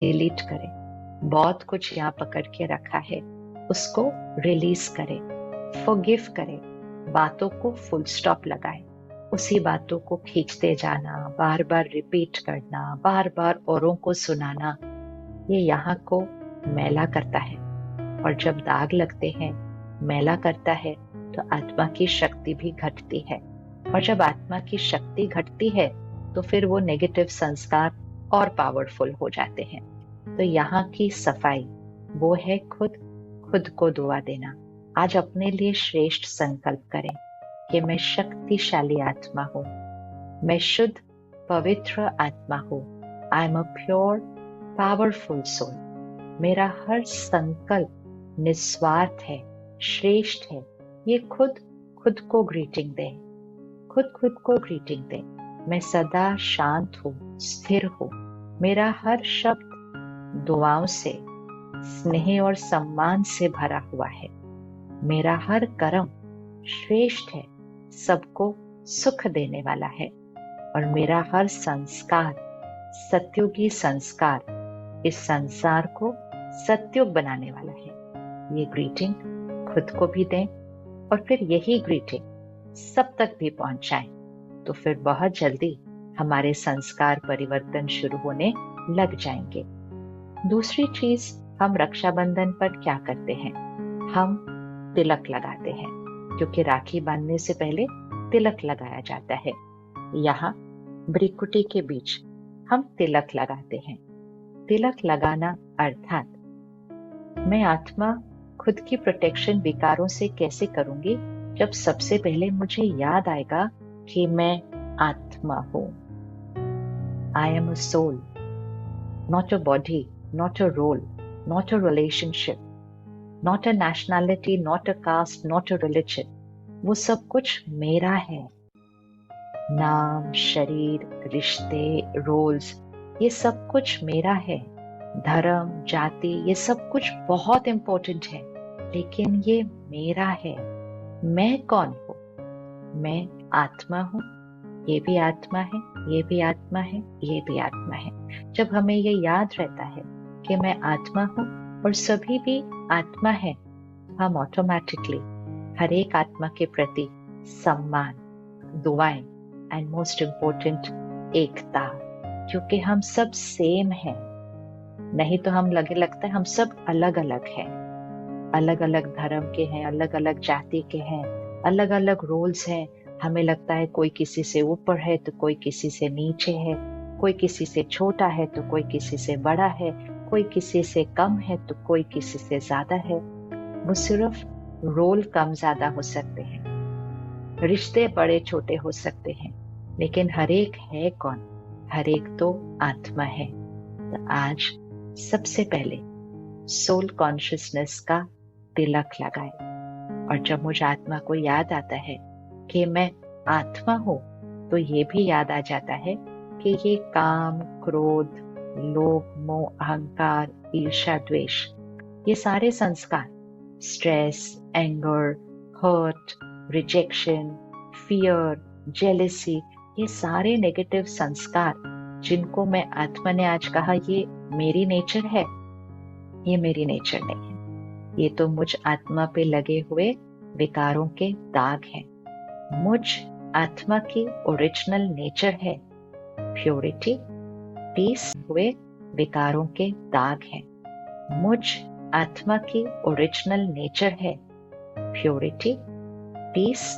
Delete करें। बहुत कुछ यहाँ पकड़ के रखा है, उसको रिलीज करें, फॉरगिव करें, बातों को फुल स्टॉप लगाएं। उसी बातों को खींचते जाना, बार बार रिपीट करना, बार बार औरों को सुनाना, ये यहाँ को मैला करता है। और जब दाग लगते हैं, मैला करता है, तो आत्मा की शक्ति भी घटती है। और जब आत्मा की शक्ति घटती है तो फिर वो नेगेटिव संस्कार और पावरफुल हो जाते हैं। तो यहाँ की सफाई वो है खुद को दुआ देना। आज अपने लिए श्रेष्ठ संकल्प करें कि मैं शक्तिशाली आत्मा हूँ, मैं शुद्ध पवित्र आत्मा हूँ। I am a pure powerful soul. मेरा हर संकल्प निस्वार्थ है, श्रेष्ठ है। ये खुद को ग्रीटिंग दे, खुद को ग्रीटिंग दे। मैं सदा शांत हूँ, स्थिर हूँ। मेरा हर शब्द दुआओं से, स्नेह और सम्मान से भरा हुआ है। मेरा हर कर्म श्रेष्ठ है, सबको सुख देने वाला है। और मेरा हर संस्कार सत्युगी संस्कार इस संसार को सत्युग बनाने वाला है। ये ग्रीटिंग खुद को भी दें और फिर यही ग्रीटिंग सब तक भी पहुंचाएं। तो फिर बहुत जल्दी हमारे संस्कार परिवर्तन शुरू होने लग जाएंगे। दूसरी चीज, हम रक्षाबंधन पर क्या करते हैं? हम तिलक लगाते हैं, क्योंकि राखी बांधने से पहले तिलक लगाया जाता है। यहाँ भ्रिकुटी के बीच हम तिलक लगाते हैं। तिलक लगाना अर्थात मैं आत्मा खुद की प्रोटेक्शन विकारों से कैसे करूंगी, जब सबसे पहले मुझे याद आएगा कि मैं आत्मा हूं। I am a soul, not a body, not a role, not a relationship, not a nationality, not a caste, not a religion. वो सब कुछ मेरा है। नाम, शरीर, रिश्ते, रोल्स, ये सब कुछ मेरा है। धर्म, जाति, ये सब कुछ बहुत इंपॉर्टेंट है, लेकिन ये मेरा है। मैं कौन हूँ? मैं आत्मा हूँ। ये भी आत्मा है, ये भी आत्मा है, ये भी आत्मा है। जब हमें ये याद रहता है कि मैं आत्मा हूँ और सभी भी आत्मा है, हम ऑटोमेटिकली हर एक आत्मा के प्रति सम्मान, दुआएं एंड मोस्ट इम्पोर्टेंट एकता, क्योंकि हम सब सेम हैं। नहीं तो हम लगता है हम सब अलग अलग हैं, अलग अलग धर्म के हैं, अलग अलग जाति के हैं, अलग अलग रोल्स हैं। हमें लगता है कोई किसी से ऊपर है तो कोई किसी से नीचे है, कोई किसी से छोटा है तो कोई किसी से बड़ा है, कोई किसी से कम है तो कोई किसी से ज्यादा है। वो सिर्फ रोल कम ज्यादा हो सकते हैं, रिश्ते बड़े छोटे हो सकते हैं, लेकिन हर एक है कौन? हर एक तो आत्मा है। तो आज सबसे पहले सोल कॉन्शियसनेस का तिलक लगाए। और जब मुझे आत्मा को याद आता है कि मैं आत्मा हूं, तो ये भी याद आ जाता है कि ये काम, क्रोध, लोभ, मोह, अहंकार, ईर्ष्या, द्वेष, ये सारे संस्कार, stress, anger, hurt, rejection, fear, jealousy, ये सारे नेगेटिव संस्कार जिनको मैं आत्मा ने आज कहा ये मेरी नेचर है, ये मेरी नेचर नहीं है। ये तो मुझ आत्मा पे लगे हुए विकारों के दाग हैं। मुझ आत्मा की ओरिजिनल नेचर है प्योरिटी, पीस, हुए विकारों के दाग हैं। मुझ आत्मा की ओरिजिनल नेचर है प्योरिटी, पीस,